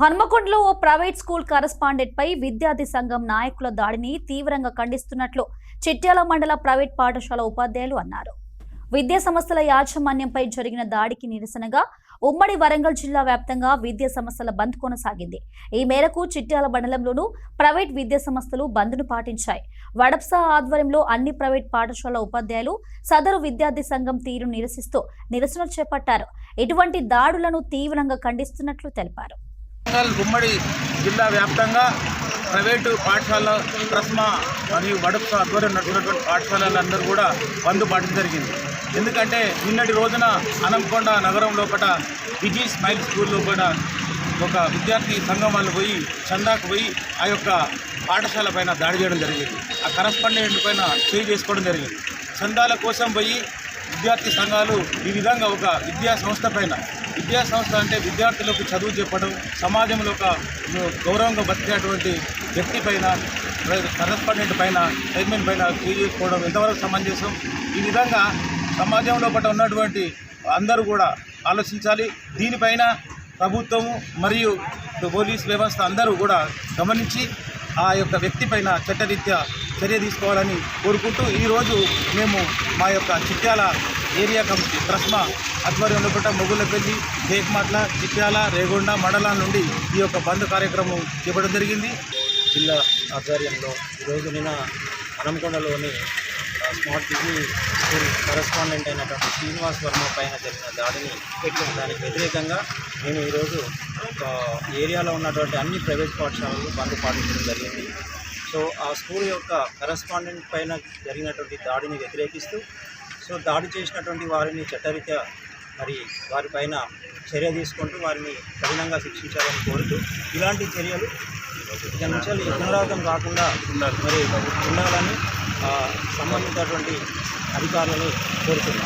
హన్మకొండలో ఓ private school correspondent పై విద్యార్థి సంఘం నాయకుల దాడిని తీవ్రంగా ఖండిస్తున్నట్లు చిట్యాల మండల ప్రైవేట్ పాఠశాల ఉపాధ్యాయులు అన్నారు. విద్యా సంస్థల యాజమాన్యంపై జరిగిన దాడికి నిరసనగా ఉమ్మడి వరంగల్ జిల్లా వ్యాప్తంగా విద్యా సంస్థల బంద్ కొనసాగింది. ఈ మేరకు చిట్యాల మండలంలోనూ ప్రైవేట్ విద్యా సంస్థలు బంద్ను పాటించాయి. వడప్సా ఆధ్వర్యంలో అన్ని ప్రైవేట్ పాఠశాల ఉపాధ్యాయులు సదరు విద్యార్థి సంఘం తీరును నిరసిస్తూ నిరసనలు చేపట్టారు. ఇటువంటి దాడులను తీవ్రంగా ఖండిస్తున్నట్లు తెలిపారు. ఉమ్మడి జిల్లా వ్యాప్తంగా ప్రైవేటు పాఠశాల ప్రస్మా మరియు వడప్స ఆధ్వర్యం నడుస్తున్నటువంటి పాఠశాలలందరూ కూడా బంద్ పాటించడం జరిగింది. ఎందుకంటే నిన్నటి రోజున హన్మకొండ నగరం లోపల విజీ స్మైల్ స్కూల్ లోపల ఒక విద్యార్థి సంఘం వాళ్ళు పోయి చందాకు పోయి ఆ యొక్క పాఠశాల పైన దాడి చేయడం జరిగింది. ఆ కరస్పాండెంట్ పైన చేయి చేసుకోవడం జరిగింది. చందాల కోసం పోయి విద్యార్థి సంఘాలు ఈ విధంగా ఒక విద్యా సంస్థ అంటే విద్యార్థులకు చదువు చెప్పడం, సమాజంలో ఒక గౌరవంగా బతికేటువంటి వ్యక్తి పైన కరస్పాండెంట్ పైన చైర్మన్ పైన చేసుకోవడం ఎంతవరకు సమంజసం? ఈ విధంగా సమాజంలో పట్ల ఉన్నటువంటి అందరూ కూడా ఆలోచించాలి. దీనిపైన ప్రభుత్వము మరియు పోలీస్ వ్యవస్థ అందరూ కూడా గమనించి ఆ యొక్క వ్యక్తి పైన చట్టరీత్యా చర్య తీసుకోవాలని కోరుకుంటూ ఈరోజు మేము మా యొక్క చిట్యాల ఏరియా కమిటీ ప్రస్మా ఆధ్వర్యంలో కూడా మొగుళ్ళపల్లి, దేక్మాట్ల, చిట్యాల, రేగొండ మండలాల నుండి ఈ యొక్క బంద్ కార్యక్రమం చేపట్టడం జరిగింది. జిల్లా ఆధ్వర్యంలో ఈరోజు నిన్న హన్మకొండలోని స్మార్ట్ విజీ స్కూల్ కరెస్పాండెంట్ అయినటువంటి శ్రీనివాస్ వర్మ పైన జరిగిన దానికి వ్యతిరేకంగా మేము ఈరోజు ఏరియాలో ఉన్నటువంటి అన్ని ప్రైవేట్ పాఠశాలలు బంద్ పాటించడం జరిగింది. సో ఆ స్కూల్ యొక్క కరెస్పాండెంట్ పైన జరిగినటువంటి దాడిని వ్యతిరేకిస్తూ దాడి చేసినటువంటి వారిని చట్టరీత్యా వారిపైన చర్య తీసుకుంటూ వారిని కఠినంగా శిక్షించాలని కోరుతూ ఇలాంటి చర్యలు ఇక నుంచి పునరావృతం కాకుండా ఉండాలని సంబంధించినటువంటి అధికారులను కోరుతున్నాం.